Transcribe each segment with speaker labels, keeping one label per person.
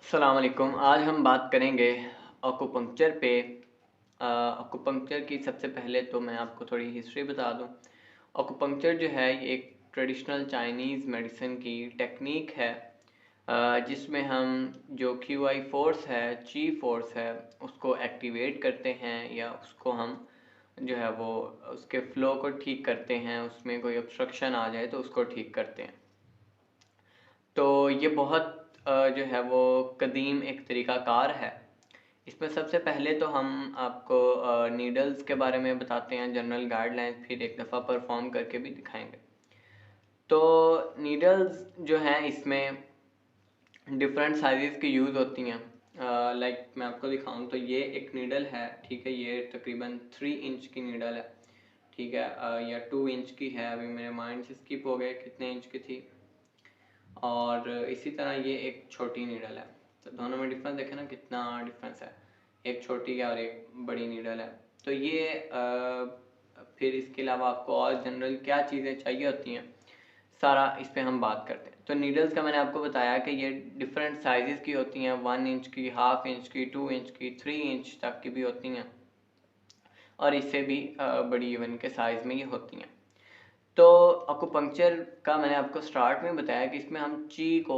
Speaker 1: अस्सलाम वालेकुम। आज हम बात करेंगे अकुपंक्चर पे। अकुपंक्चर की सबसे पहले तो मैं आपको थोड़ी हिस्ट्री बता दूं। अकुपंक्चर जो है ये एक ट्रेडिशनल चाइनीज़ मेडिसिन की टेक्निक है, जिसमें हम जो क्यू आई फोर्स है, ची फोर्स है, उसको एक्टिवेट करते हैं या उसको हम जो है वो उसके फ़्लो को ठीक करते हैं। उसमें कोई ऑब्स्ट्रक्शन आ जाए तो उसको ठीक करते हैं। तो ये बहुत जो है वो कदीम एक तरीक़ाकार है। इसमें सबसे पहले तो हम आपको नीडल्स के बारे में बताते हैं, जनरल गाइडलाइंस, फिर एक दफ़ा परफॉर्म करके भी दिखाएंगे। तो नीडल्स जो हैं इसमें डिफरेंट साइज़ की यूज़ होती हैं। लाइक मैं आपको दिखाऊं तो ये एक नीडल है, ठीक है। ये तकरीबन 3 इंच की नीडल है, ठीक है, या 2 इंच की है। अभी मेरे माइंड से स्किप हो गए कितने इंच की थी। और इसी तरह ये एक छोटी नीडल है। तो दोनों में डिफरेंस देखें ना, कितना डिफरेंस है, एक छोटी है और एक बड़ी नीडल है। तो ये फिर इसके अलावा आपको और जनरल क्या चीज़ें चाहिए होती हैं, सारा इस पर हम बात करते हैं। तो नीडल्स का मैंने आपको बताया कि ये डिफरेंट साइज़ की होती हैं, 1 इंच की, 1/2 इंच की, 2 इंच की, 3 इंच तक की भी होती हैं, और इससे भी बड़ी इवन के साइज़ में ये होती हैं। तो अकुपंक्चर का मैंने आपको स्टार्ट में बताया कि इसमें हम ची को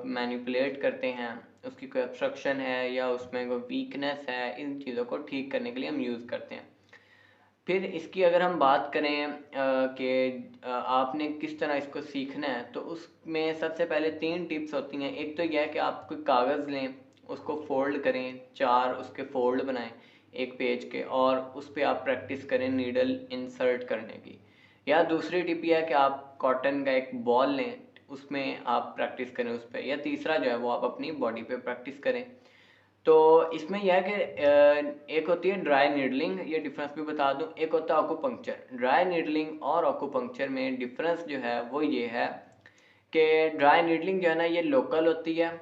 Speaker 1: मैनिपुलेट करते हैं, उसकी कोई ऑब्स्ट्रक्शन है या उसमें कोई वीकनेस है, इन चीज़ों को ठीक करने के लिए हम यूज़ करते हैं। फिर इसकी अगर हम बात करें कि आपने किस तरह इसको सीखना है, तो उसमें सबसे पहले 3 टिप्स होती हैं। एक तो यह है कि आप कोई कागज़ लें, उसको फोल्ड करें, 4 उसके फोल्ड बनाएं एक पेज के, और उस पर आप प्रैक्टिस करें नीडल इंसर्ट करने की। या दूसरी टिप यह है कि आप कॉटन का एक बॉल लें, उसमें आप प्रैक्टिस करें उस पर। या तीसरा जो है वो आप अपनी बॉडी पे प्रैक्टिस करें। तो इसमें यह है कि एक होती है ड्राई नीडलिंग, ये डिफरेंस भी बता दूं। एक होता है अकुपंक्चर। ड्राई नीडलिंग और अकुपंक्चर में डिफरेंस जो है वो ये है कि ड्राई नीडलिंग जो है ना, ये लोकल होती है।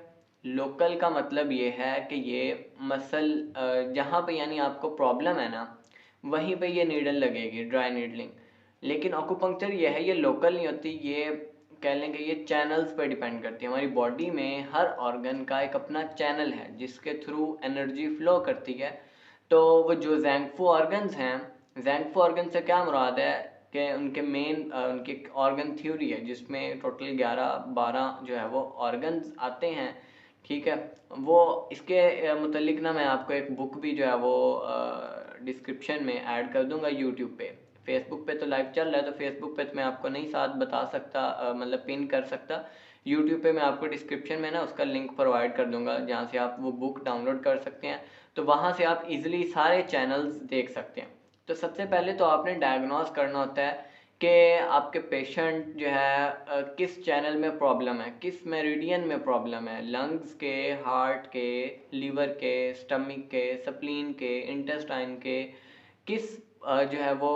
Speaker 1: लोकल का मतलब ये है कि ये मसल जहाँ पे यानी आपको प्रॉब्लम है ना, वहीं पे ये नीडल लगेगी, ड्राई नीडलिंग। लेकिन अकुपंक्चर ये है, ये लोकल नहीं होती, ये कह लें कि ये चैनल्स पर डिपेंड करती है। हमारी बॉडी में हर ऑर्गन का एक अपना चैनल है जिसके थ्रू एनर्जी फ्लो करती है। तो वो जो जैंगफू ऑर्गन्स हैं, जैंगफू ऑर्गन से क्या मुराद है कि उनके मेन उनकी ऑर्गन थ्योरी है जिसमें टोटल 11-12 जो है वो ऑर्गन्स आते हैं, ठीक है। वो इसके मुतलिक ना मैं आपको एक बुक भी जो है वो डिस्क्रिप्शन में ऐड कर दूंगा यूट्यूब पे। फेसबुक पे तो लाइव चल रहा है, तो फेसबुक पे तो मैं आपको नहीं साथ बता सकता, मतलब पिन कर सकता। यूट्यूब पे मैं आपको डिस्क्रिप्शन में ना उसका लिंक प्रोवाइड कर दूंगा, जहाँ से आप वो बुक डाउनलोड कर सकते हैं। तो वहाँ से आप इजीली सारे चैनल्स देख सकते हैं। तो सबसे पहले तो आपने डायग्नोस करना होता है कि आपके पेशेंट जो है किस चैनल में प्रॉब्लम है, किस मेरिडियन में प्रॉब्लम है, लंग्स के, हार्ट के, लीवर के, स्टमक के, स्प्लीन के, इंटेस्टाइन के, किस जो है वो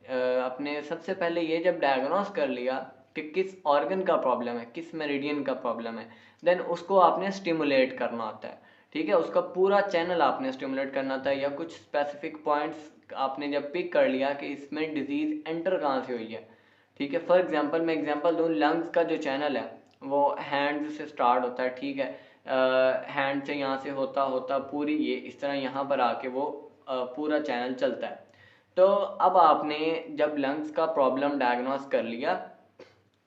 Speaker 1: अपने सबसे पहले ये जब डायग्नोस कर लिया कि किस ऑर्गन का प्रॉब्लम है, किस मेरिडियन का प्रॉब्लम है, देन उसको आपने स्टिमुलेट करना होता है, ठीक है। उसका पूरा चैनल आपने स्टिमुलेट करना था, या कुछ स्पेसिफिक पॉइंट्स आपने जब पिक कर लिया कि इसमें डिजीज़ एंटर कहाँ से हुई है, ठीक है। फॉर एग्जांपल मैं एग्जांपल दूँ, लंग्स का जो चैनल है वो हैंड से स्टार्ट होता है, ठीक है। हैंड से यहाँ से होता होता पूरी ये इस तरह यहाँ पर आके वो पूरा चैनल चलता है। तो अब आपने जब लंग्स का प्रॉब्लम डायग्नोस कर लिया,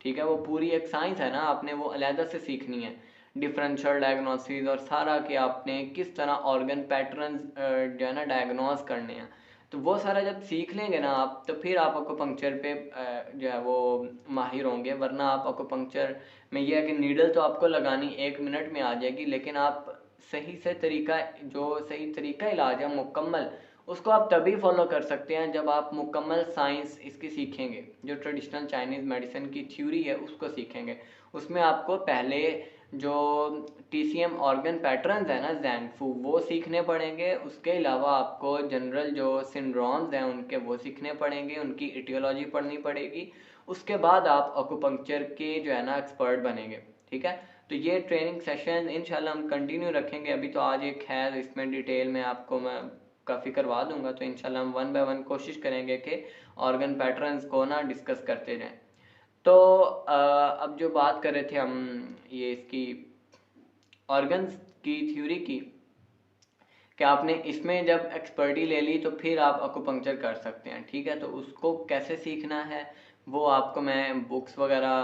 Speaker 1: ठीक है, वो पूरी एक साइंस है ना, आपने वो अलहदा से सीखनी है, डिफरेंशियल डायग्नोसिस और सारा, कि आपने किस तरह ऑर्गन पैटर्न्स जो है ना डायग्नोस करने हैं। तो वो सारा जब सीख लेंगे ना आप, तो फिर आप अकुपंक्चर पे जो है वो माहिर होंगे। वरना आप अकुपंक्चर में यह है कि नीडल तो आपको लगानी 1 मिनट में आ जाएगी, लेकिन आप सही से तरीका, जो सही तरीका इलाज है मुकम्मल, उसको आप तभी फॉलो कर सकते हैं जब आप मुकम्मल साइंस इसकी सीखेंगे, जो ट्रेडिशनल चाइनीज़ मेडिसिन की थ्योरी है उसको सीखेंगे। उसमें आपको पहले जो टीसीएम ऑर्गन पैटर्न्स है ना, जैंगफू, वो सीखने पड़ेंगे। उसके अलावा आपको जनरल जो सिंड्रोम्स हैं उनके वो सीखने पड़ेंगे, उनकी इटियोलॉजी पढ़नी पड़ेगी। उसके बाद आप अकुपंक्चर के जो है ना एक्सपर्ट बनेंगे, ठीक है। तो ये ट्रेनिंग सेशन इंशाल्लाह हम कंटिन्यू रखेंगे। अभी तो आज एक है, इसमें डिटेल में आपको मैं काफ़ी करवा दूंगा। तो इंशाल्लाह हम 1 बाय 1 कोशिश करेंगे कि ऑर्गन पैटर्न्स को ना डिस्कस करते जाएं। तो अब जो बात कर रहे थे हम, ये इसकी ऑर्गन्स की थ्योरी की कि आपने इसमें जब एक्सपर्टी ले ली तो फिर आप अकुपंक्चर कर सकते हैं, ठीक है। तो उसको कैसे सीखना है वो आपको मैं बुक्स वगैरह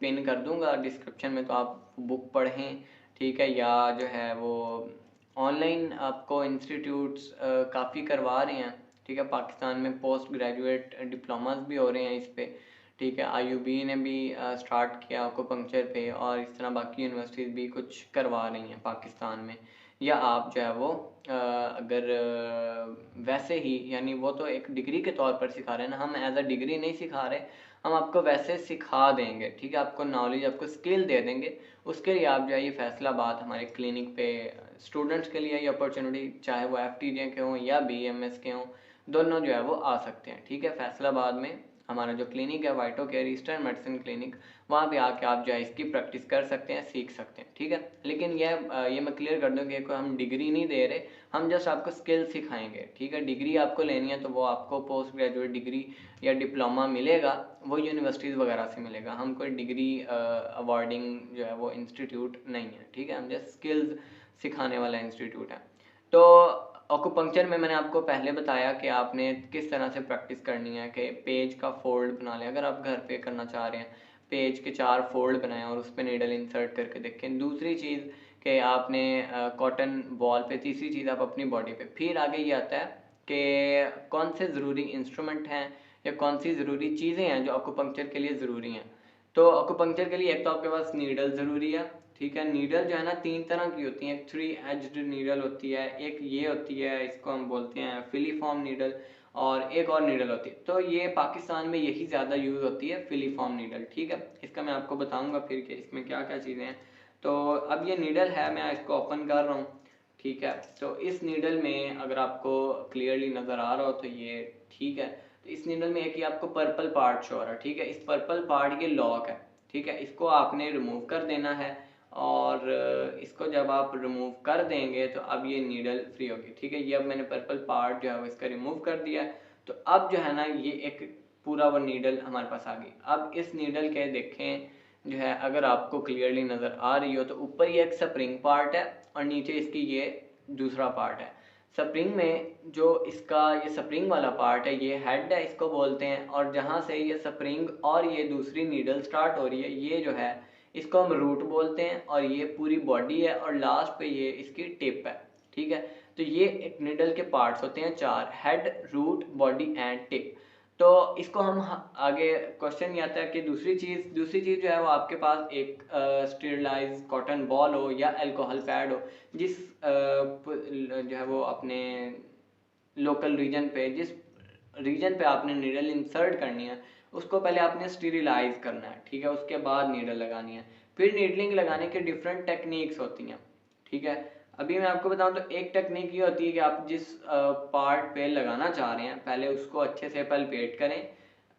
Speaker 1: पिन कर दूंगा डिस्क्रिप्शन में, तो आप बुक पढ़ें, ठीक है। या जो है वो ऑनलाइन आपको इंस्टीट्यूट्स काफ़ी करवा रहे हैं, ठीक है। पाकिस्तान में पोस्ट ग्रेजुएट डिप्लोमास भी हो रहे हैं इस पे, ठीक है। आईयूबी ने भी स्टार्ट किया अकुपंक्चर पे, और इस तरह बाकी यूनिवर्सिटीज़ भी कुछ करवा रही हैं पाकिस्तान में। या आप जो है वो अगर वैसे ही, यानी वो तो एक डिग्री के तौर पर सिखा रहे हैं ना, हम एज अ डिग्री नहीं सिखा रहे, हम आपको वैसे सिखा देंगे, ठीक है। आपको नॉलेज, आपको स्किल दे देंगे। उसके लिए आप जो है ये फैसलाबाद हमारे क्लिनिक पे स्टूडेंट्स के लिए ये अपॉर्चुनिटी, चाहे वो FTJ के हों या BMS के हों, दोनों जो है वो आ सकते हैं, ठीक है। फैसलाबाद में हमारा जो क्लिनिक है वाइटो केयर ईस्टर्न मेडिसिन क्लिनिक, वहाँ पे आके आप जो है इसकी प्रैक्टिस कर सकते हैं, सीख सकते हैं, ठीक है। लेकिन ये मैं क्लियर कर दूँ कि कोई हम डिग्री नहीं दे रहे, हम जस्ट आपको स्किल सिखाएंगे, ठीक है। डिग्री आपको लेनी है तो वो आपको पोस्ट ग्रेजुएट डिग्री या डिप्लोमा मिलेगा, वो यूनिवर्सिटीज़ वगैरह से मिलेगा। हम कोई डिग्री अवार्डिंग जो है वो इंस्टीट्यूट नहीं है, ठीक है। हम जस्ट स्किल्स सिखाने वाला इंस्टीट्यूट है। तो ऑक्यूपंक्चर में मैंने आपको पहले बताया कि आपने किस तरह से प्रैक्टिस करनी है, कि पेज का फोल्ड बना लें, अगर आप घर पे करना चाह रहे हैं, पेज के 4 फोल्ड बनाएं और उस पर नीडल इंसर्ट करके देखें। दूसरी चीज़ कि आपने कॉटन बॉल पे, तीसरी चीज़ आप अपनी बॉडी पे। फिर आगे ये आता है कि कौन से ज़रूरी इंस्ट्रूमेंट हैं या कौन सी ज़रूरी चीज़ें हैं जो अक्यूपंक्चर के लिए ज़रूरी हैं। तो अक्यूपंक्चर के लिए एक तो आपके पास नीडल ज़रूरी है, ठीक है। नीडल जो है ना 3 तरह की होती है, एक 3 एज्ड नीडल होती है, एक ये होती है, इसको हम बोलते हैं फिलीफॉर्म नीडल, और एक और नीडल होती है। तो ये पाकिस्तान में यही ज़्यादा यूज़ होती है, फिलीफॉर्म नीडल, ठीक है। इसका मैं आपको बताऊंगा फिर कि इसमें क्या क्या चीज़ें हैं। तो अब ये नीडल है, मैं इसको ओपन कर रहा हूँ, ठीक है। तो इस नीडल में अगर आपको क्लियरली नज़र आ रहा हो तो ये ठीक है। तो इस नीडल में एक ही आपको पर्पल पार्ट शो हो रहा है, ठीक है। इस पर्पल पार्ट ये लॉक है, ठीक है। इसको आपने रिमूव कर देना है, और इसको जब आप रिमूव कर देंगे तो अब ये नीडल फ्री होगी, ठीक है। ये अब मैंने पर्पल पार्ट जो है वो इसका रिमूव कर दिया है। तो अब जो है ना ये एक पूरा वो नीडल हमारे पास आ गई। अब इस नीडल के देखें जो है, अगर आपको क्लियरली नज़र आ रही हो तो ऊपर ये एक स्प्रिंग पार्ट है और नीचे इसकी ये दूसरा पार्ट है। स्प्रिंग में जो इसका ये स्प्रिंग वाला पार्ट है ये हेड है, इसको बोलते हैं। और जहाँ से ये स्प्रिंग और ये दूसरी नीडल स्टार्ट हो रही है, ये जो है इसको हम रूट बोलते हैं, और ये पूरी बॉडी है, और लास्ट पे ये इसकी टिप है, ठीक है। तो ये एक निडल के पार्ट्स होते हैं 4, head, root, body and tip. तो इसको हम आगे क्वेश्चन ये आता है कि दूसरी चीज़ जो है वो आपके पास एक स्टेरिलाइज कॉटन बॉल हो या अल्कोहल पैड हो, जिस जो है वो अपने लोकल रीजन पे, जिस रीजन पे आपने नीडल इंसर्ट करनी है उसको पहले आपने स्टीरिलाइज करना है, ठीक है। उसके बाद नीडल लगानी है। फिर नीडलिंग लगाने के डिफरेंट टेक्निक्स होती हैं, ठीक है। अभी मैं आपको बताऊं तो एक टेक्निक ये होती है कि आप जिस पार्ट पे लगाना चाह रहे हैं पहले उसको अच्छे से पलपेट करें,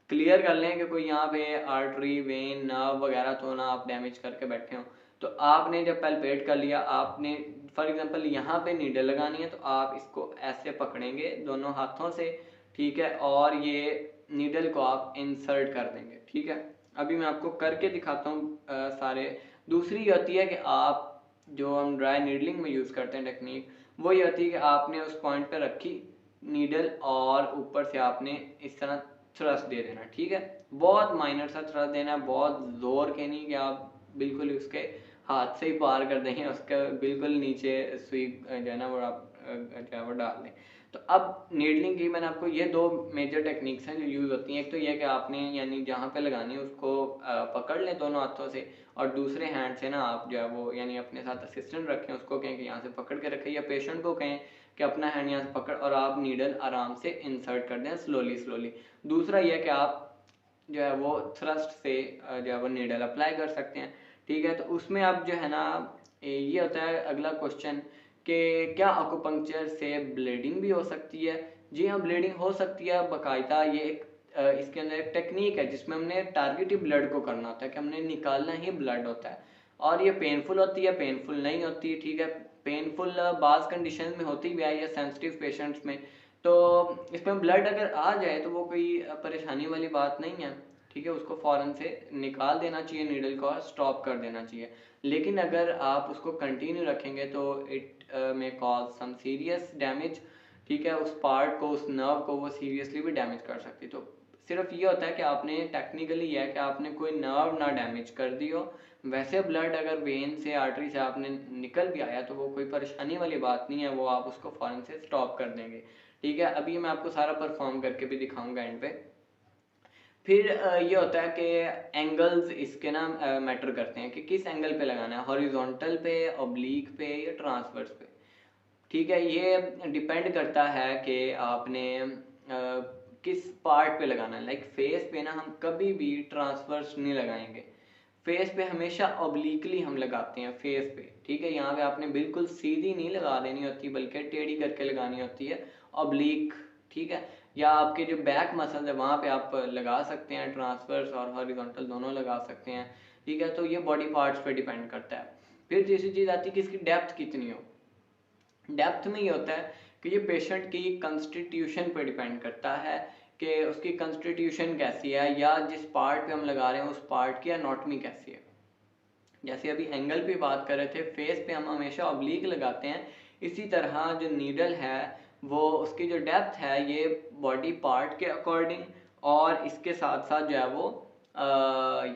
Speaker 1: क्लियर कर लें कि कोई यहाँ पे आर्टरी, वेन, नर्व वगैरह तो ना आप डैमेज करके बैठे हो। तो आपने जब पलपेट कर लिया, आपने फॉर एग्जांपल यहाँ पे नीडल लगानी है, तो आप इसको ऐसे पकड़ेंगे दोनों हाथों से, ठीक है। और ये नीडल को आप इंसर्ट कर देंगे, ठीक है। अभी मैं आपको करके दिखाता हूँ सारे। दूसरी होती है कि आप जो हम ड्राई नीडलिंग में यूज़ करते हैं टेक्निक, वो ये होती है कि आपने उस पॉइंट पे रखी नीडल और ऊपर से आपने इस तरह थ्रस्ट दे देना, ठीक है। बहुत माइनर सा थ्रस्ट देना है, बहुत जोर के नहीं कि आप बिल्कुल उसके हाथ से ही पार कर देंगे, उसके बिल्कुल नीचे सुई जो है ना वो आप जो है वो डाल दें। तो अब नीडलिंग की मैंने आपको ये 2 मेजर टेक्निक्स हैं जो यूज़ होती हैं। एक तो ये कि आपने यानी जहाँ पे लगानी है उसको पकड़ लें दोनों हाथों से, और दूसरे हैंड से ना आप जो है वो यानी अपने साथ असिस्टेंट रखें, उसको कहें कि यहाँ से पकड़ के रखें, या पेशेंट को कहें कि अपना हैंड यहाँ से पकड़ और आप नीडल आराम से इंसर्ट कर दें स्लोली स्लोली। दूसरा यह कि आप जो है वो थ्रस्ट से जो है वो नीडल अप्लाई कर सकते हैं, ठीक है। तो उसमें अब जो है ना ये होता है अगला क्वेश्चन कि क्या अकुपंक्चर से ब्लीडिंग भी हो सकती है। जी हाँ, ब्लीडिंग हो सकती है बाकायदा। ये एक इसके अंदर एक टेक्निक है जिसमें हमने टारगेट ही ब्लड को करना होता है, कि हमने निकालना ही ब्लड होता है, और ये पेनफुल होती है, पेनफुल नहीं होती, ठीक है। पेनफुल बाज़ कंडीशन में होती भी है, या सेंसिटिव पेशेंट्स में। तो इसमें ब्लड अगर आ जाए तो वो कोई परेशानी वाली बात नहीं है, ठीक है, उसको फ़ौरन से निकाल देना चाहिए नीडल को और स्टॉप कर देना चाहिए। लेकिन अगर आप उसको कंटिन्यू रखेंगे तो it may cause some serious damage, ठीक है, उस पार्ट को, उस नर्व को वो सीरियसली भी डैमेज कर सकती है। तो सिर्फ ये होता है कि आपने टेक्निकली यह है कि आपने कोई नर्व ना डैमेज कर दी हो। वैसे ब्लड अगर वेन से, आर्टरी से आपने निकल भी आया तो वो कोई परेशानी वाली बात नहीं है, वो आप उसको फ़ौरन से स्टॉप कर देंगे। ठीक है, अभी मैं आपको सारा परफॉर्म करके भी दिखाऊंगा एंड पे। फिर ये होता है कि एंगल्स इसके ना मैटर करते हैं कि किस एंगल पे लगाना है, हॉरिजॉन्टल पे, ऑब्लिक पे या ट्रांसवर्स पे। ठीक है, ये डिपेंड करता है कि आपने किस पार्ट पे लगाना है। लाइक फेस पे ना हम कभी भी ट्रांसवर्स नहीं लगाएंगे, फेस पे हमेशा ऑब्लिकली हम लगाते हैं फेस पे। ठीक है, यहाँ पे आपने बिल्कुल सीधी नहीं लगा देनी होती बल्कि टेढ़ी करके लगानी होती है, ऑब्लिक। ठीक है, या आपके जो बैक मसल है वहाँ पे आप लगा सकते हैं, ट्रांसवर्स और हॉरिजॉन्टल दोनों लगा सकते हैं। ठीक है, तो ये बॉडी पार्ट्स पे डिपेंड करता है। फिर तीसरी चीज़ आती है कि इसकी डेप्थ कितनी हो। डेप्थ में ये होता है कि ये पेशेंट की कंस्टिट्यूशन पर डिपेंड करता है कि उसकी कंस्टिट्यूशन कैसी है, या जिस पार्ट पे हम लगा रहे हैं उस पार्ट की एनाटॉमी कैसी है। जैसे अभी एंगल पे बात कर रहे थे, फेस पे हम हमेशा ऑब्लिक लगाते हैं, इसी तरह जो नीडल है वो उसकी जो डेप्थ है ये बॉडी पार्ट के अकॉर्डिंग और इसके साथ साथ जो है वो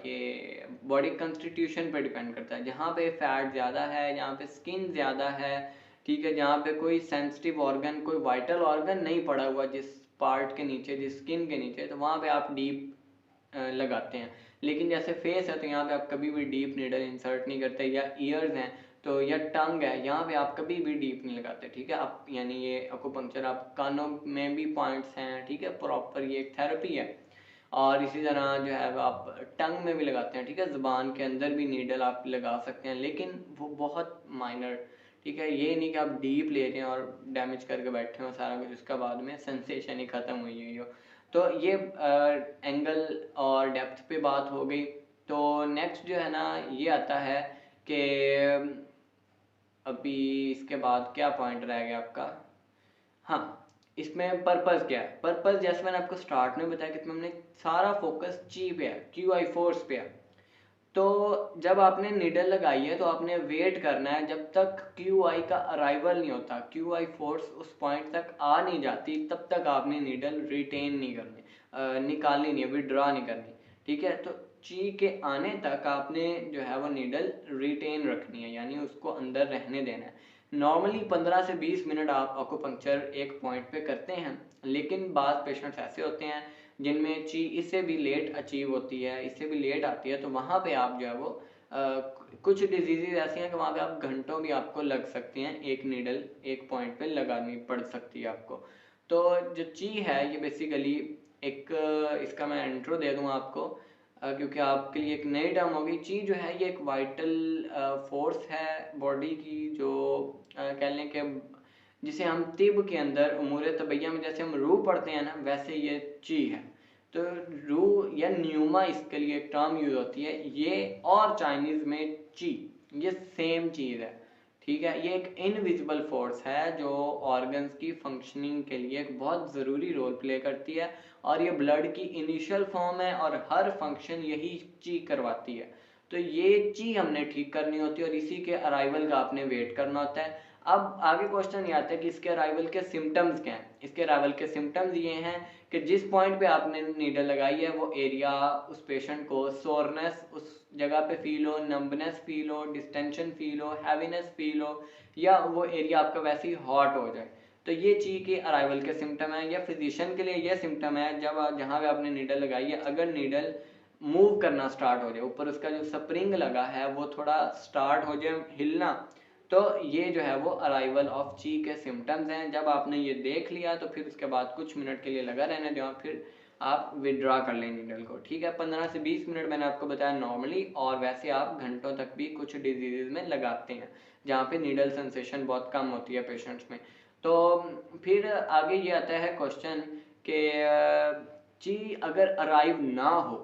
Speaker 1: ये बॉडी कंस्टिट्यूशन पर डिपेंड करता है। जहाँ पे फैट ज़्यादा है, जहाँ पे स्किन ज़्यादा है, ठीक है, जहाँ पे कोई सेंसिटिव ऑर्गन, कोई वाइटल ऑर्गन नहीं पड़ा हुआ जिस पार्ट के नीचे, जिस स्किन के नीचे, तो वहाँ पे आप डीप लगाते हैं। लेकिन जैसे फेस है तो यहाँ पे आप कभी भी डीप नीडल इंसर्ट नहीं करते, या ईयर्स हैं तो, या टंग है, यहाँ पे आप कभी भी डीप नहीं लगाते। ठीक है, आप यानी ये एक्यूपंक्चर, आप कानों में भी पॉइंट्स हैं, ठीक है, प्रॉपर ये एक थेरेपी है। और इसी तरह जो है आप टंग में भी लगाते हैं, ठीक है, ज़ुबान के अंदर भी नीडल आप लगा सकते हैं, लेकिन वो बहुत माइनर। ठीक है, ये नहीं कि आप डीप ले रहे हैं और डैमेज करके बैठे हो सारा कुछ, उसका बाद में सेंसेशन ही ख़त्म हुई हो। तो ये एंगल और डेप्थ पे बात हो गई। तो नेक्स्ट जो है ना ये आता है कि अभी इसके बाद क्या पॉइंट रह गया आपका। हाँ, इसमें पर्पस क्या है। पर्पस जैसे मैंने आपको स्टार्ट में बताया कि हमने सारा फोकस ची पे है, क्यू आई फोर्स पे है। तो जब आपने नीडल लगाई है तो आपने वेट करना है जब तक क्यू आई का अराइवल नहीं होता, क्यू आई फोर्स उस पॉइंट तक आ नहीं जाती, तब तक आपने नीडल रिटेन नहीं करनी, निकालनी नहीं है, विड्रॉ नहीं करनी। ठीक है, तो ची के आने तक आपने जो है वो नीडल रिटेन रखनी है, यानी उसको अंदर रहने देना है। नॉर्मली 15 से 20 मिनट आप एक्यूपंक्चर एक पॉइंट पे करते हैं, लेकिन बाद पेशेंट्स ऐसे होते हैं जिनमें ची इससे भी लेट अचीव होती है, इससे भी लेट आती है, तो वहाँ पे आप जो है वो कुछ डिजीजेज ऐसी हैं कि वहाँ पे आप घंटों भी आपको लग सकती हैं, एक नीडल एक पॉइंट पे लगानी पड़ सकती है आपको। तो जो ची है ये बेसिकली एक इसका मैं इंट्रो दे दूँ आपको, क्योंकि आपके लिए एक नई टर्म होगी। ची जो है ये एक वाइटल फोर्स है बॉडी की, जो कह लें कि जिसे हम तिब के अंदर उमूर तबैया में जैसे हम रूह पढ़ते हैं ना, वैसे ये ची है। तो रूह या न्यूमा इसके लिए एक टर्म यूज होती है, ये और चाइनीज में ची, ये सेम चीज़ है। ठीक है, ये एक इनविजिबल फोर्स है जो ऑर्गन्स की फंक्शनिंग के लिए एक बहुत ज़रूरी रोल प्ले करती है, और ये ब्लड की इनिशियल फॉर्म है और हर फंक्शन यही ची करवाती है। तो ये ची हमने ठीक करनी होती है और इसी के अराइवल का आपने वेट करना होता है। अब आगे क्वेश्चन ये आता है कि इसके अराइवल के सिम्टम्स क्या हैं। इसके अराइवल के सिम्टम्स ये हैं कि जिस पॉइंट पे आपने नीडल लगाई है वो एरिया, उस पेशेंट को सोरनेस उस जगह पे फील हो, नंबनेस फील हो, डिस्टेंशन फील हो, हैवीनेस फील हो, या वो एरिया आपका वैसे ही हॉट हो जाए। तो ये चीज़ के अराइवल के सिम्टम है। या फिजिशियन के लिए ये सिम्टम है जब जहाँ पे आपने नीडल लगाई है, अगर नीडल मूव करना स्टार्ट हो जाए, ऊपर उसका जो स्प्रिंग लगा है वो थोड़ा स्टार्ट हो जाए हिलना, तो ये जो है वो अराइवल ऑफ ची के सिम्टम्स हैं। जब आपने ये देख लिया तो फिर उसके बाद कुछ मिनट के लिए लगा रहने दें और फिर आप विड्रॉ कर लें नीडल को। ठीक है, 15 से 20 मिनट मैंने आपको बताया नॉर्मली, और वैसे आप घंटों तक भी कुछ डिजीज़ में लगाते हैं जहाँ पे नीडल सेंसेशन बहुत कम होती है पेशेंट्स में। तो फिर आगे ये आता है क्वेश्चन कि ची अगर अराइव ना हो,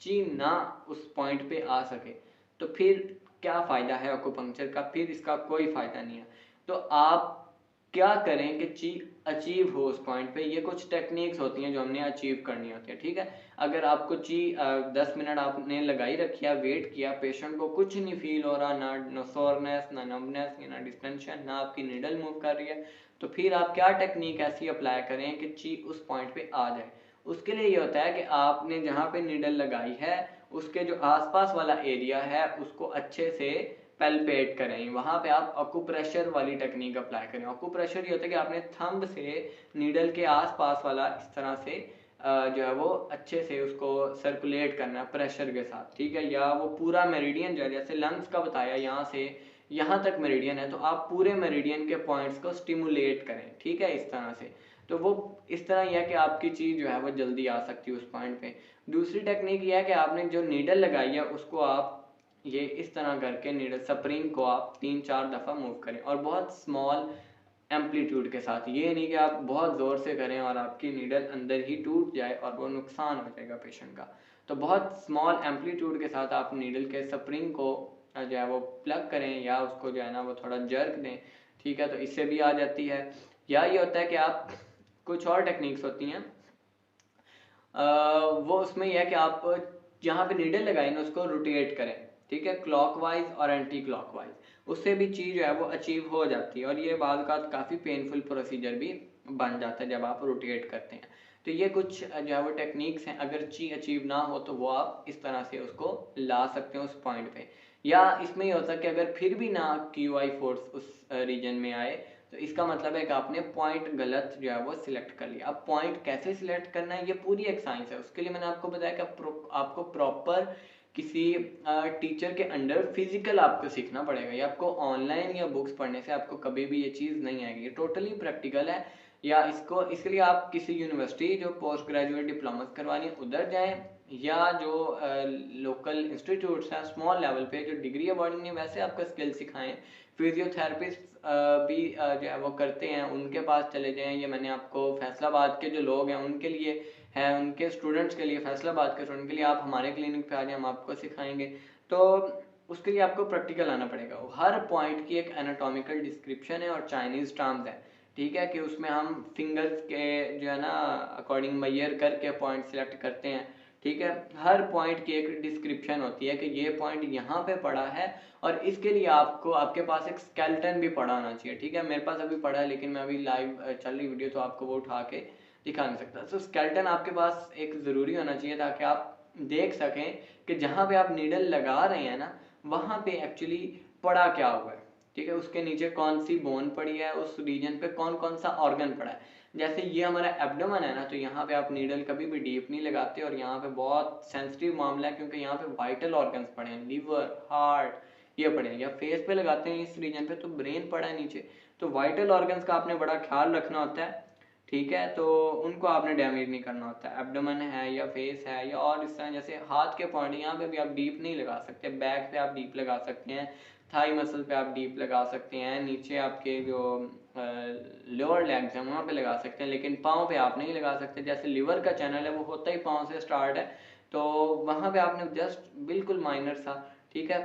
Speaker 1: ची ना उस पॉइंट पे आ सके, तो फिर क्या फ़ायदा है एक्यूपंक्चर का। फिर इसका कोई फ़ायदा नहीं है। तो आप क्या करें कि ची अचीव हो उस पॉइंट पे। ये कुछ टेक्निक्स होती हैं जो हमने अचीव करनी होती है, ठीक है। अगर आपको ची 10 मिनट आपने लगाई रखी है, वेट किया, पेशेंट को कुछ नहीं फील हो रहा, ना सोरनेस, ना नंबनेस, ना डिस्टेंशन, ना आपकी नीडल मूव कर रही है, तो फिर आप क्या टेक्निक ऐसी अप्लाई करें कि ची उस पॉइंट पे आ जाए। उसके लिए ये होता है कि आपने जहाँ पे नीडल लगाई है उसके जो आसपास वाला एरिया है उसको अच्छे से पेल्पेट करें। वहाँ पे आप अकुप्रेशर वाली टेक्निक अप्लाई करें। अकुप्रेशर ये होता है कि आपने थंब से नीडल के आसपास वाला इस तरह से जो है वो अच्छे से उसको सर्कुलेट करना है प्रेशर के साथ, ठीक है। या वो पूरा मेरिडियन जो है, जैसे लंग्स का बताया, यहाँ से यहाँ तक मेरिडियन है, तो आप पूरे मेरिडियन के पॉइंट्स को स्टिमुलेट करें, ठीक है, इस तरह से। तो वो इस तरह यह है कि आपकी चीज़ जो है वो जल्दी आ सकती है उस पॉइंट पे। दूसरी टेक्निक ये है कि आपने जो नीडल लगाई है उसको आप ये इस तरह करके नीडल स्प्रिंग को आप 3-4 दफ़ा मूव करें, और बहुत स्मॉल एम्पलीट्यूड के साथ। ये नहीं कि आप बहुत ज़ोर से करें और आपकी नीडल अंदर ही टूट जाए और वो नुकसान हो जाएगा पेशेंट का। तो बहुत स्मॉल एम्पलीट्यूड के साथ आप नीडल के स्प्रिंग को जो है वो प्लग करें, या उसको जो है ना वो थोड़ा जर्क दें, ठीक है। तो इससे भी आ जाती है। या ये होता है कि आप कुछ और टेक्निक्स होती हैं, वो उसमें यह है कि आप जहाँ पे नीडल लगाए ना उसको रोटेट करें, ठीक है, क्लॉकवाइज और एंटी क्लॉकवाइज। उससे भी चीज़ जो है वो अचीव हो जाती है, और ये बाद का काफ़ी पेनफुल प्रोसीजर भी बन जाता है जब आप रोटेट करते हैं। तो ये कुछ जो है वो टेक्निक्स हैं। अगर ची अचीव ना हो तो वो आप इस तरह से उसको ला सकते हैं उस पॉइंट पे। या इसमें ये होता है कि अगर फिर भी ना QI फोर्स उस रीजन में आए, तो इसका मतलब है कि आपने पॉइंट गलत जो है वो सिलेक्ट कर लिया। अब पॉइंट कैसे सिलेक्ट करना है ये पूरी एक साइंस है। उसके लिए मैंने आपको बताया कि आपको प्रॉपर किसी टीचर के अंडर फिजिकल आपको सीखना पड़ेगा। ये आपको ऑनलाइन या बुक्स पढ़ने से आपको कभी भी ये चीज़ नहीं आएगी। ये टोटली प्रैक्टिकल है। या इसको इसके लिए आप किसी यूनिवर्सिटी जो पोस्ट ग्रेजुएट डिप्लोमा करवानी है उधर जाएं, या जो लोकल इंस्टीट्यूट्स हैं स्मॉल लेवल पे जो डिग्री अवॉर्डिंग है वैसे आपको स्किल सिखाएं। फिजियोथेरेपिस्ट भी जो है वो करते हैं, उनके पास चले जाएं। ये मैंने आपको फैसलाबाद के जो लोग हैं उनके लिए है, उनके स्टूडेंट्स के लिए, फैसलाबाद के स्टूडेंट के लिए, आप हमारे क्लिनिक पे आ जाए, हम आपको सिखाएंगे। तो उसके लिए आपको प्रैक्टिकल आना पड़ेगा। हर पॉइंट की एक एनाटॉमिकल डिस्क्रिप्शन है और चाइनीज टर्म्स है, ठीक है, कि उसमें हम फिंगर्स के जो है ना अकॉर्डिंग मेजर करके पॉइंट सिलेक्ट करते हैं, ठीक है। हर पॉइंट की एक डिस्क्रिप्शन होती है कि ये पॉइंट यहाँ पे पड़ा है, और इसके लिए आपको आपके पास एक स्केलेटन भी पड़ा होना चाहिए, ठीक है। मेरे पास अभी पड़ा है लेकिन मैं अभी लाइव चल रही वीडियो तो आपको वो उठा के दिखा नहीं सकता। तो स्केलेटन आपके पास एक ज़रूरी होना चाहिए ताकि आप देख सकें कि जहाँ पे आप नीडल लगा रहे हैं ना वहाँ पे एक्चुअली पड़ा क्या हुआ है, ठीक है। उसके नीचे कौन सी बोन पड़ी है, उस रीजन पे कौन कौन सा ऑर्गन पड़ा है। जैसे ये हमारा एब्डोमेन है ना, तो यहाँ पे आप नीडल कभी भी डीप नहीं लगाते, और यहाँ पे बहुत सेंसिटिव मामला है क्योंकि यहाँ पे वाइटल ऑर्गन्स पड़े हैं, लीवर, हार्ट ये पड़े हैं। या फेस पे लगाते हैं इस रीजन पे तो ब्रेन पड़ा है नीचे, तो वाइटल ऑर्गन्स का आपने बड़ा ख्याल रखना होता है, ठीक है। तो उनको आपने डैमेज नहीं करना होता है। एब्डोमेन है या फेस है या और इस तरह, जैसे हाथ के पॉइंट यहाँ पे भी आप डीप नहीं लगा सकते, बैक पे आप डीप लगा सकते हैं, थाई मसल पे आप डीप लगा सकते हैं, नीचे आपके जो लोअर लेग्स हैं वहाँ पे लगा सकते हैं, लेकिन पाँव पे आप नहीं लगा सकते। जैसे लिवर का चैनल है वो होता ही पाँव से स्टार्ट है, तो वहाँ पे आपने जस्ट बिल्कुल माइनर सा, ठीक है,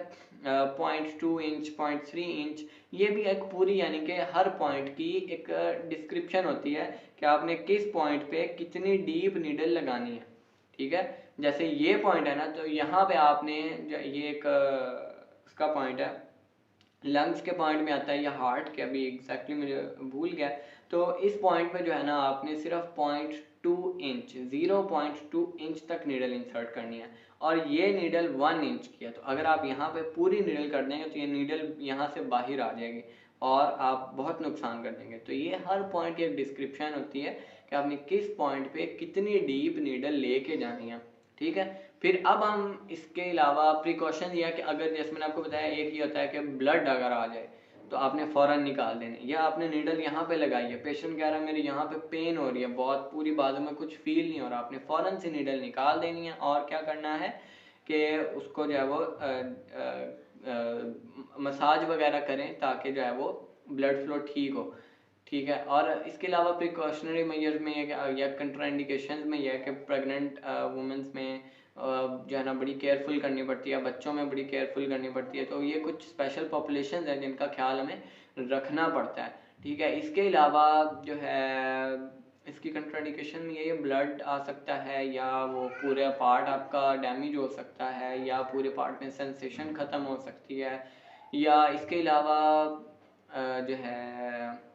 Speaker 1: 0.2 इंच 0.3 इंच, ये भी एक पूरी यानी कि हर पॉइंट की एक डिस्क्रिप्शन होती है कि आपने किस पॉइंट पे कितनी डीप नीडल लगानी है, ठीक है। जैसे ये पॉइंट है ना, तो यहाँ पे आपने ये एक उसका पॉइंट है, लंग्स के पॉइंट में आता है या हार्ट के, अभी एग्जैक्टली मुझे भूल गया। तो इस पॉइंट पे जो है ना आपने सिर्फ 0.2 इंच 0.2 इंच तक नीडल इंसर्ट करनी है, और ये नीडल 1 इंच की है। तो अगर आप यहाँ पे पूरी नीडल कर देंगे तो ये नीडल यहाँ से बाहर आ जाएगी और आप बहुत नुकसान कर देंगे। तो ये हर पॉइंट की एक डिस्क्रिप्शन होती है कि आपने किस पॉइंट पे कितनी डीप नीडल लेके जानी है, ठीक है। फिर अब हम इसके अलावा प्रिकॉशन दिया कि अगर जैसे मैंने आपको बताया, एक ही होता है कि ब्लड अगर आ जाए तो आपने फ़ौरन निकाल देने, या आपने नीडल यहाँ पे लगाई है, पेशेंट कह रहा है मेरे यहाँ पे पेन हो रही है बहुत, पूरी बाजू में कुछ फील नहीं हो रहा, आपने फ़ौरन से नीडल निकाल देनी है। और क्या करना है कि उसको जो है वो मसाज वगैरह करें ताकि जो है वो ब्लड फ्लो ठीक हो, ठीक है। और इसके अलावा प्रिकॉशनरी मेजर्स में या कंट्राइंडिकेशन में यह है कि प्रेग्नेंट वुमेंस में जो है ना बड़ी केयरफुल करनी पड़ती है, बच्चों में बड़ी केयरफुल करनी पड़ती है। तो ये कुछ स्पेशल पॉपुलेशन है जिनका ख्याल हमें रखना पड़ता है, ठीक है। इसके अलावा जो है इसकी कंट्रांडिकेशन में ये ब्लड आ सकता है, या वो पूरे पार्ट आपका डैमेज हो सकता है, या पूरे पार्ट में सेंसेशन ख़त्म हो सकती है, या इसके अलावा जो है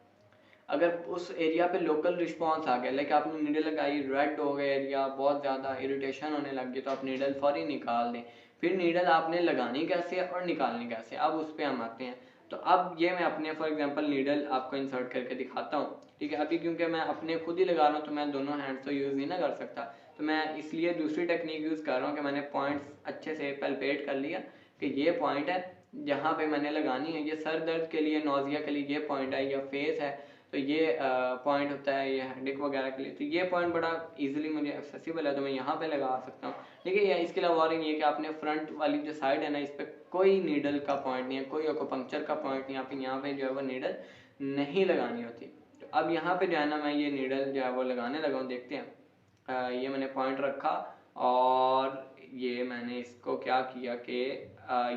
Speaker 1: अगर उस एरिया पे लोकल रिस्पॉन्स आ गया, लाइक आपने नीडल लगाई, रेड हो गया एरिया, बहुत ज़्यादा इरिटेशन होने लग गई, तो आप नीडल फौरी निकाल दें। फिर नीडल आपने लगानी कैसे है और निकालनी कैसे, अब उस पर हम आते हैं। तो अब ये मैं अपने फॉर एग्जांपल नीडल आपको इंसर्ट करके दिखाता हूँ, ठीक है। अभी क्योंकि मैं अपने खुद ही लगा रहा हूँ तो मैं दोनों हैंड्स तो यूज़ नहीं ना कर सकता, तो मैं इसलिए दूसरी टेक्निक यूज़ कर रहा हूँ कि मैंने पॉइंट्स अच्छे से पैल्पेट कर लिया कि ये पॉइंट है जहाँ पे मैंने लगानी है, ये सर दर्द के लिए, नोजिया के लिए ये पॉइंट है, या फेस है तो ये पॉइंट होता है, ये हेडेक वगैरह के लिए, तो ये पॉइंट बड़ा इजीली मुझे एक्सेसिबल है तो मैं यहाँ पे लगा सकता हूँ, ठीक है। या इसके अलावा और ये कि आपने फ्रंट वाली जो साइड है ना, इस पर कोई नीडल का पॉइंट नहीं है, कोई एक्यूपंक्चर का पॉइंट नहीं, आप यहाँ पे जो है वो नीडल नहीं लगानी होती। तो अब यहाँ पे जो है ना मैं ये नीडल जो है वो लगाने लगा हूँ, देखते हैं। ये मैंने पॉइंट रखा और ये मैंने इसको क्या किया कि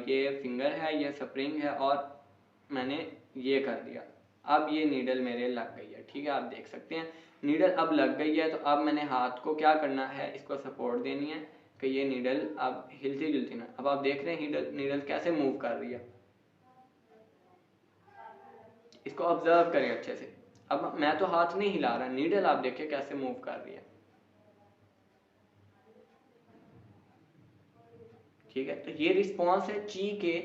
Speaker 1: ये फिंगर है, ये स्प्रिंग है, और मैंने ये कर दिया। अब ये नीडल मेरे लग गई है, ठीक है। आप देख सकते हैं नीडल अब लग गई है। तो अब मैंने हाथ को क्या करना है, इसको सपोर्ट देनी है कि ये नीडल अब हिलती जुलती ना। अब आप देख रहे हैं नीडल कैसे मूव कर रही है, इसको ऑब्जर्व करें अच्छे से। अब मैं तो हाथ नहीं हिला रहा, नीडल आप देखिए कैसे मूव कर रही है, ठीक है। तो ये रिस्पॉन्स है ची के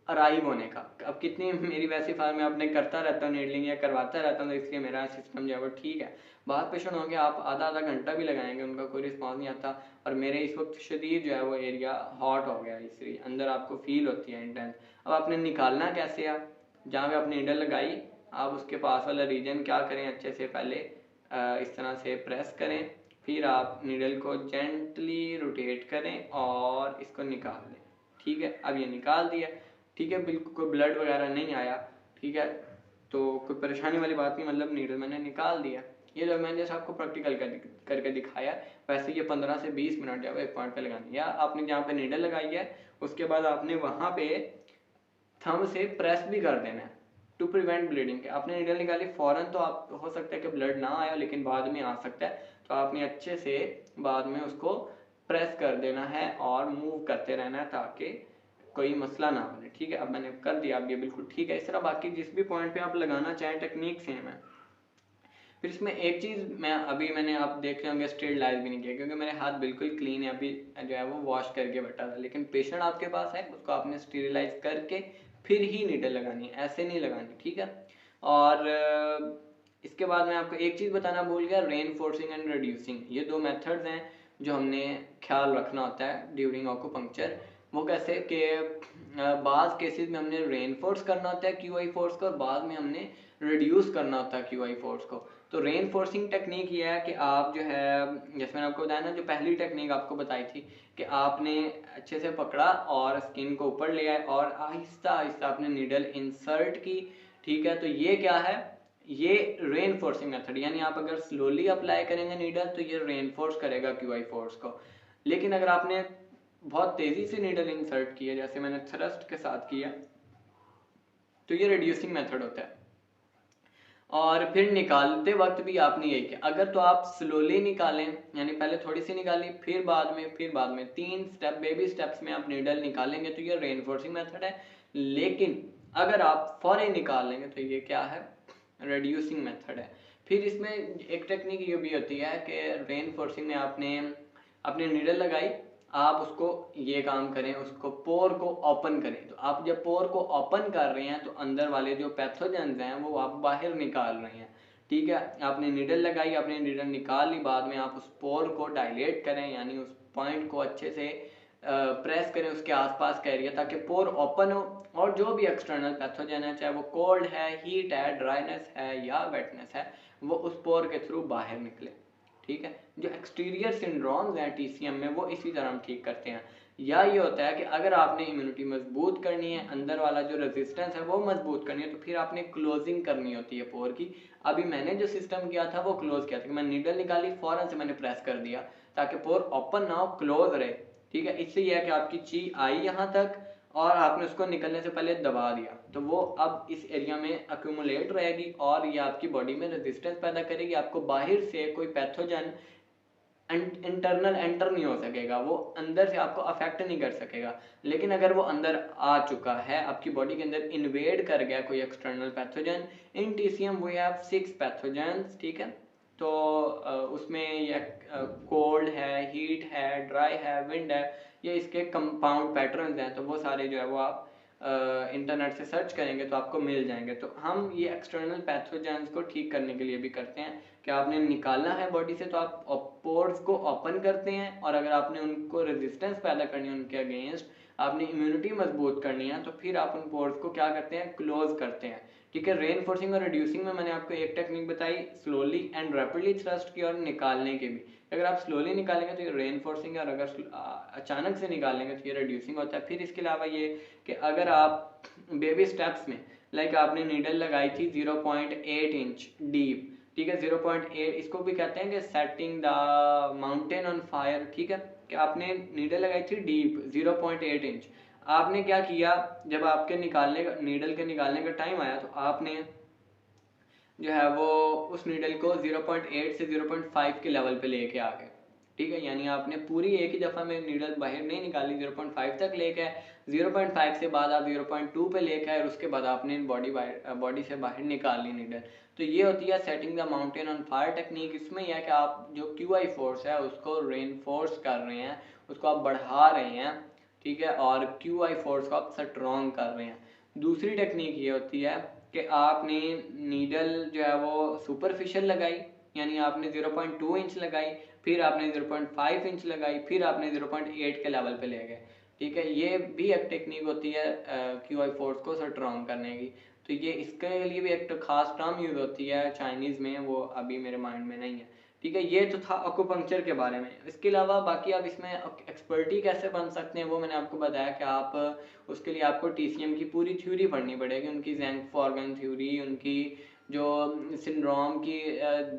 Speaker 1: अराइव होने का। अब कितनी मेरी वैसी फार्म में अपने करता रहता हूँ नीडलिंग या करवाता रहता हूँ, तो इसलिए मेरा सिस्टम जो है वो ठीक है। बाहर पेशेंट होंगे, आप आधा आधा घंटा भी लगाएंगे, उनका कोई रिस्पॉन्स नहीं आता। और मेरे इस वक्त शदीद जो है वो एरिया हॉट हो गया, इसलिए अंदर आपको फील होती है इंटेंस। अब आपने निकालना कैसे, आप जहाँ पे आपने नीडल लगाई, आप उसके पास वाला रीजन क्या करें, अच्छे से पहले इस तरह से प्रेस करें, फिर आप नीडल को जेंटली रोटेट करें और इसको निकाल लें, ठीक है। अब ये निकाल दिया, ठीक है, बिल्कुल कोई ब्लड वगैरह नहीं आया, ठीक है। तो कोई परेशानी वाली बात नहीं, मतलब नीडल मैंने निकाल दिया। ये जो मैंने जैसे आपको प्रैक्टिकल करके दिखाया, वैसे ये 15 से 20 मिनट जो है एक पॉइंट पे लगानी है। या आपने जहाँ पे नीडल लगाई है उसके बाद आपने वहाँ पे थंब से प्रेस भी कर देना है टू प्रिवेंट ब्लीडिंग। आपने नीडल निकाली फौरन तो आप हो सकता है कि ब्लड ना आए, लेकिन बाद में आ सकता है, तो आपने अच्छे से बाद में उसको प्रेस कर देना है और मूव करते रहना है ताकि कोई मसला ना बने, ठीक है। अब मैंने कर दिया, अब ये बिल्कुल ठीक है। इस तरह बाकी जिस भी पॉइंट पे आप लगाना चाहें टेक्निक सेम है। फिर इसमें एक चीज़ मैंने आप देख रहे होंगे स्टेरिलाइज भी नहीं किया, क्योंकि मेरे हाथ बिल्कुल क्लीन है, अभी जो है वो वॉश करके बैठा था। लेकिन पेशेंट आपके पास है, उसको आपने स्टेरिलाइज करके फिर ही नीडल लगानी है, ऐसे नहीं लगानी, ठीक है। और इसके बाद मैं आपको एक चीज़ बताना भूल गया, रेनफोर्सिंग एंड रिड्यूसिंग, ये दो मेथड्स हैं जो हमने ख्याल रखना होता है ड्यूरिंग ऑक्यूपंक्चर। वो कैसे कि बाज़ केसेस में हमने रेनफोर्स करना होता है क्यूआई फोर्स को, और बाद में हमने रिड्यूस करना होता है क्यूआई फोर्स को। तो रेनफोर्सिंग टेक्निक ये है कि आप जो है, जैसे मैंने आपको बताया ना, जो पहली टेक्निक आपको बताई थी कि आपने अच्छे से पकड़ा और स्किन को ऊपर ले आए और आहिस्ता आहिस्ता आपने नीडल इंसर्ट की, ठीक है। तो ये क्या है, ये रेनफोर्सिंग मेथड, यानी आप अगर स्लोली अप्लाई करेंगे नीडल तो ये रेनफोर्स करेगा क्यूआई फोर्स को। लेकिन अगर आपने बहुत तेजी से नीडल इंसर्ट किया, जैसे मैंने थ्रस्ट के साथ किया, तो ये रिड्यूसिंग मेथड होता है। और फिर निकालते वक्त भी आपने यही किया। अगर तो आप स्लोली निकालें, यानी पहले थोड़ी सी निकाली, फिर बाद में 3 स्टेप बेबी स्टेप्स में आप नीडल निकालेंगे तो ये रेनफोर्सिंग मेथड है। लेकिन अगर आप फौरन निकाल लेंगे तो ये क्या है, रिड्यूसिंग मेथड है। फिर इसमें एक टेक्निक ये भी होती है कि रेनफोर्सिंग में आपने अपने नीडल लगाई, आप उसको ये काम करें, उसको पोर को ओपन करें। तो आप जब पोर को ओपन कर रहे हैं तो अंदर वाले जो पैथोजेंस हैं वो आप बाहर निकाल रहे हैं, ठीक है। आपने नीडल लगाई, आपने नीडल निकाल ली, बाद में आप उस पोर को डायलेट करें, यानी उस पॉइंट को अच्छे से प्रेस करें उसके आसपास का एरिया, ताकि पोर ओपन हो और जो भी एक्सटर्नल पैथोजन है, चाहे वो कोल्ड है, हीट है, ड्राइनेस है या वेटनेस है, वो उस पोर के थ्रू बाहर निकले, ठीक है। जो एक्सटीरियर सिंड्रोम्स हैं टीसीएम में वो इसी तरह हम ठीक करते हैं। या ये होता है कि अगर आपने इम्यूनिटी मजबूत करनी है, अंदर वाला जो रेजिस्टेंस है वो मजबूत करनी है, तो फिर आपने क्लोजिंग करनी होती है पोर की। अभी मैंने जो सिस्टम किया था वो क्लोज किया था कि मैंने नीडल निकाली, फौरन से मैंने प्रेस कर दिया ताकि पोर ओपन ना हो, क्लोज रहे, ठीक है। इससे यह है कि आपकी ची आई यहाँ तक और आपने उसको निकलने से पहले दबा दिया, तो वो अब इस एरिया में अक्यूमुलेट रहेगी और ये आपकी बॉडी में रेजिस्टेंस पैदा करेगी। आपको बाहर से कोई पैथोजन इंटरनल एंटर नहीं हो सकेगा, वो अंदर से आपको अफेक्ट नहीं कर सकेगा। लेकिन अगर वो अंदर आ चुका है, आपकी बॉडी के अंदर इन्वेड कर गया कोई external pathogen, in TCM we have 6 pathogens, ठीक है। तो उसमें ये कोल्ड है, हीट है, ड्राई है, विंड है, ये इसके कंपाउंड पैटर्न्स हैं। तो वो सारे जो है वो आप इंटरनेट से सर्च करेंगे तो आपको मिल जाएंगे। तो हम ये एक्सटर्नल पैथोजेंस को ठीक करने के लिए भी करते हैं कि आपने निकालना है बॉडी से तो आप पोर्स को ओपन करते हैं, और अगर आपने उनको रेजिस्टेंस पैदा करनी है उनके अगेंस्ट, आपने इम्यूनिटी मजबूत करनी है, तो फिर आप उन पोर्स को क्या करते हैं, क्लोज करते हैं, ठीक है। रेनफोर्सिंग और रिड्यूसिंग में मैंने आपको एक टेक्निक बताई, स्लोली एंड रैपिडली थ्रस्ट की, और निकालने के भी। अगर आप स्लोली निकालेंगे तो ये रेनफोर्सिंग है, और अगर अचानक से निकालेंगे तो ये रिड्यूसिंग होता है। फिर इसके अलावा ये कि अगर आप बेबी स्टेप्स में, लाइक आपने नीडल लगाई थी 0.8 इंच डीप, ठीक है, 0.8, इसको भी कहते हैं कि setting the mountain on fire, ठीक है, कि आपने नीडल लगाई थी डीप 0.8 इंच। आपने क्या किया, जब आपके निकालने का नीडल के निकालने का टाइम आया, तो आपने जो है वो उस नीडल को 0.8 से 0.5 के लेवल पे लेके आ गए, ठीक है। यानी आपने पूरी एक ही दफ़ा में नीडल बाहर नहीं निकाली, 0.5 तक लेके आए, 0.5 से बाद आप 0.2 पे लेके आए, और उसके बाद आपने बॉडी से बाहर निकाल ली नीडल। तो ये होती है setting the mountain on fire technique. इसमें यह है कि आप जो QI फोर्स है उसको रेनफोर्स कर रहे हैं, उसको आप बढ़ा रहे हैं, ठीक है, और QI फोर्स को आप स्ट्रॉन्ग कर रहे हैं। दूसरी टेक्निक ये होती है कि आपने नीडल जो है वो सुपरफिशियल लगाई, यानी आपने 0.2 इंच लगाई, फिर आपने 0.5 इंच लगाई, फिर आपने 0.8 के लेवल पे ले गए, ठीक है। ये भी एक टेक्निक होती है QI फोर्स को स्ट्रॉन्ग करने की। तो ये इसके लिए भी एक तो खास टर्म यूज होती है चाइनीज़ में, वो अभी मेरे माइंड में नहीं है, ठीक है। ये तो था अकुपंक्चर के बारे में। इसके अलावा बाकी आप इसमें एक्सपर्टी कैसे बन सकते हैं वो मैंने आपको बताया कि आप उसके लिए आपको TCM की पूरी थ्योरी पढ़नी पड़ेगी, उनकी ज़ेंग-फॉर्गन थ्योरी, उनकी जो सिंड्रोम की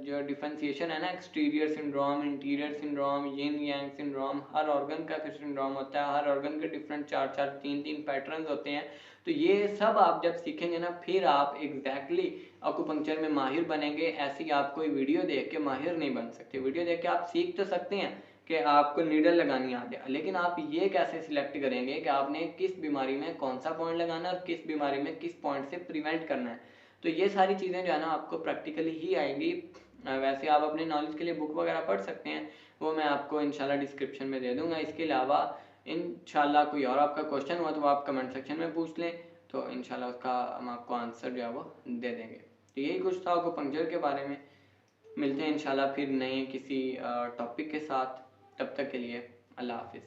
Speaker 1: जो डिफरेंशिएशन है ना, एक्सटीरियर सिंड्रोम, इंटीरियर सिंड्रोम, यिन यांग सिंड्रोम, हर ऑर्गन का फिर सिंड्रोम होता है, हर ऑर्गन के डिफरेंट 4-4, 3-3 पैटर्न्स होते हैं। तो ये सब आप जब सीखेंगे ना, फिर आप एग्जैक्टली अकुपंक्चर में माहिर बनेंगे। ऐसी आप कोई वीडियो देख के माहिर नहीं बन सकते। वीडियो देख के आप सीख तो सकते हैं कि आपको नीडल लगानी आ जाए, लेकिन आप ये कैसे सिलेक्ट करेंगे कि आपने किस बीमारी में कौन सा पॉइंट लगाना है और किस बीमारी में किस पॉइंट से प्रिवेंट करना है। तो ये सारी चीज़ें जो है ना आपको प्रैक्टिकली ही आएंगी। वैसे आप अपने नॉलेज के लिए बुक वगैरह पढ़ सकते हैं, वो मैं आपको इंशाल्लाह डिस्क्रिप्शन में दे दूंगा। इसके अलावा इंशाल्लाह कोई और आपका क्वेश्चन हुआ तो आप कमेंट सेक्शन में पूछ लें, तो इंशाल्लाह उसका हम आपको आंसर जो है वो दे देंगे। तो यही कुछ था अकुपंक्चर के बारे में। मिलते हैं इंशाल्लाह फिर नए किसी टॉपिक के साथ। तब तक के लिए अल्लाह हाफिज़।